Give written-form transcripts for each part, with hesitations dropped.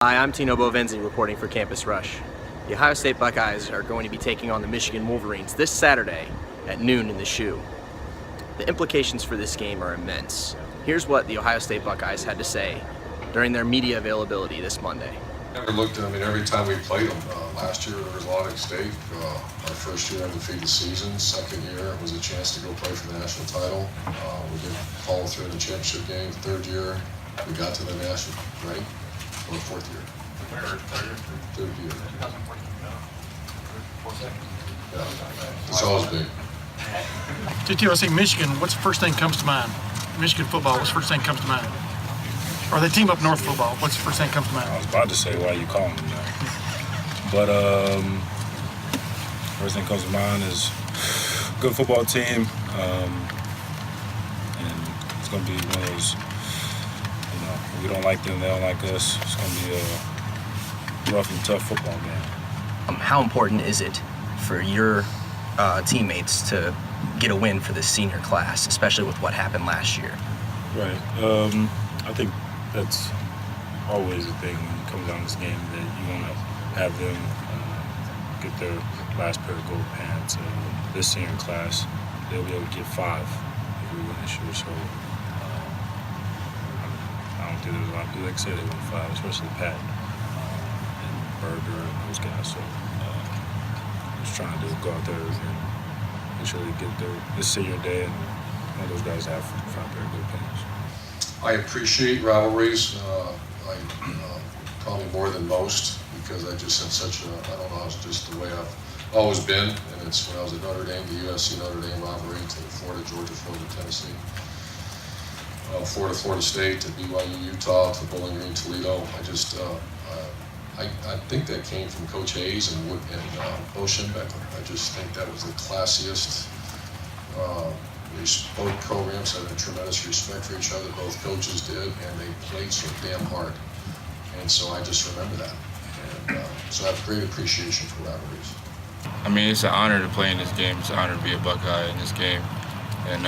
Hi, I'm Tino Bovenzi reporting for Campus Rush. The Ohio State Buckeyes are going to be taking on the Michigan Wolverines this Saturday at noon in the Shoe. The implications for this game are immense. Here's what the Ohio State Buckeyes had to say during their media availability this Monday. Every time we played them, last year there was a lot at stake. Our first year undefeated season, second year was a chance to go play for the national title. We did follow through in the championship game. Third year, we got to the national, right? Or fourth year? Third year. 2014, Yeah, it's always big. JT, I say Michigan, what's the first thing that comes to mind? Michigan football, what's the first thing that comes to mind? Or the team up north football, what's the first thing that comes to mind? I was about to say why you calling them that. But first thing that comes to mind is a good football team. And it's going to be one of those, we don't like them, they don't like us. It's going to be a rough and tough football game. How important is it for your teammates to get a win for this senior class, especially with what happened last year? Right. I think that's always a thing when it comes down to this game, that you want to have them get their last pair of gold pants. This senior class, they'll be able to get 5 if we win this year. So I don't think there's a lot of people that say they win 5, especially Pat and Berger and those guys. So just trying to go out there and make sure they get this senior day and one of those guys have 5 pair of gold pants. I appreciate rivalries, probably more than most, because I just have such it's just the way I've always been, and it's when I was at Notre Dame, the USC Notre Dame rivalry, to Florida, Georgia, Florida, Tennessee, Florida, Florida State, to BYU, Utah, to Bowling Green, Toledo. I think that came from Coach Hayes and Bo Schembechler. I just think that was the classiest. Both programs had a tremendous respect for each other, both coaches did, and they played so damn hard. And so I just remember that. And so I have great appreciation for rivalries. I mean, it's an honor to play in this game. It's an honor to be a Buckeye in this game. And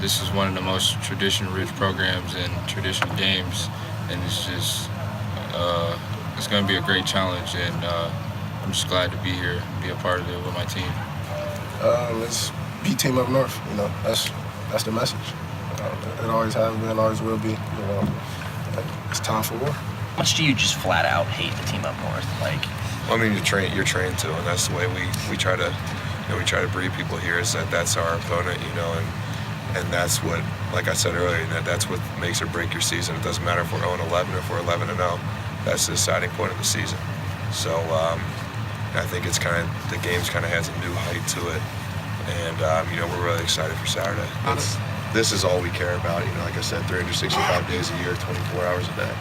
this is one of the most tradition-rich programs and traditional games. And it's just, it's going to be a great challenge. And I'm just glad to be here, be a part of it with my team. It's beat team up north, that's the message. It always has been, always will be. It's time for war. How much do you just flat out hate the team up north? You're trained to, and that's the way we try to, we try to breed people here. Is that's our opponent, and that's what, like I said earlier, that's what makes or break your season. It doesn't matter if we're 0-11, if we're 11-0. That's the deciding point of the season. So I think it's the game's has a new height to it. And, we're really excited for Saturday. This is all we care about, like I said, 365 days a year, 24 hours a day.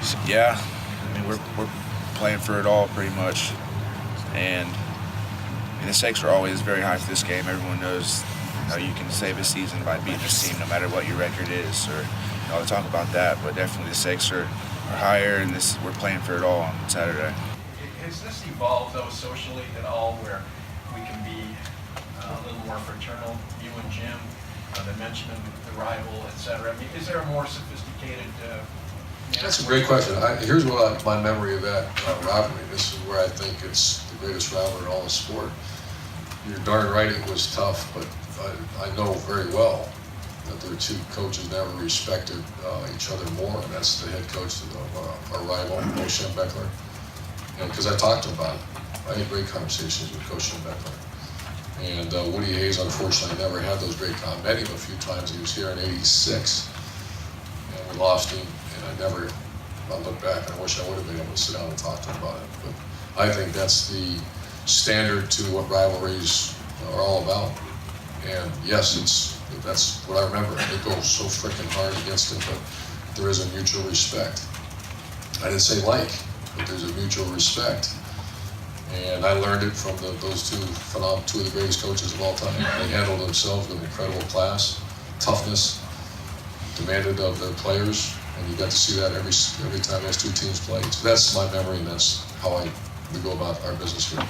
So, yeah, we're playing for it all pretty much. And the stakes are always very high for this game. Everyone knows how you can save a season by beating this team, no matter what your record is. Or I'll talk about that, but definitely the stakes are higher, and we're playing for it all on Saturday. Has this evolved, though, socially at all, where we can be a little more fraternal, you and Jim, the mention of the rival, etc.? Is there a more sophisticated... That's a great question. Here's my memory of that rivalry. This is where I think it's the greatest rivalry in all the sport. You're darn right it was tough, but I know very well that their two coaches never respected each other more, and that's the head coach of our rival, Bo Schembechler. And because I talked to him about it. I had great conversations with Coach Schembechler. And Woody Hayes, unfortunately, never had those great comments. Met him a few times. He was here in '86, and we lost him. And I look back and I wish I would have been able to sit down and talk to him about it. But I think that's the standard to what rivalries are all about. And yes, that's what I remember. It goes so freaking hard against it, but there is a mutual respect. I didn't say but there's a mutual respect. And I learned it from those two of the greatest coaches of all time. They handled themselves with incredible class, toughness, demanded of their players, and you got to see that every time those two teams played. So that's my memory, and that's how we go about our business here.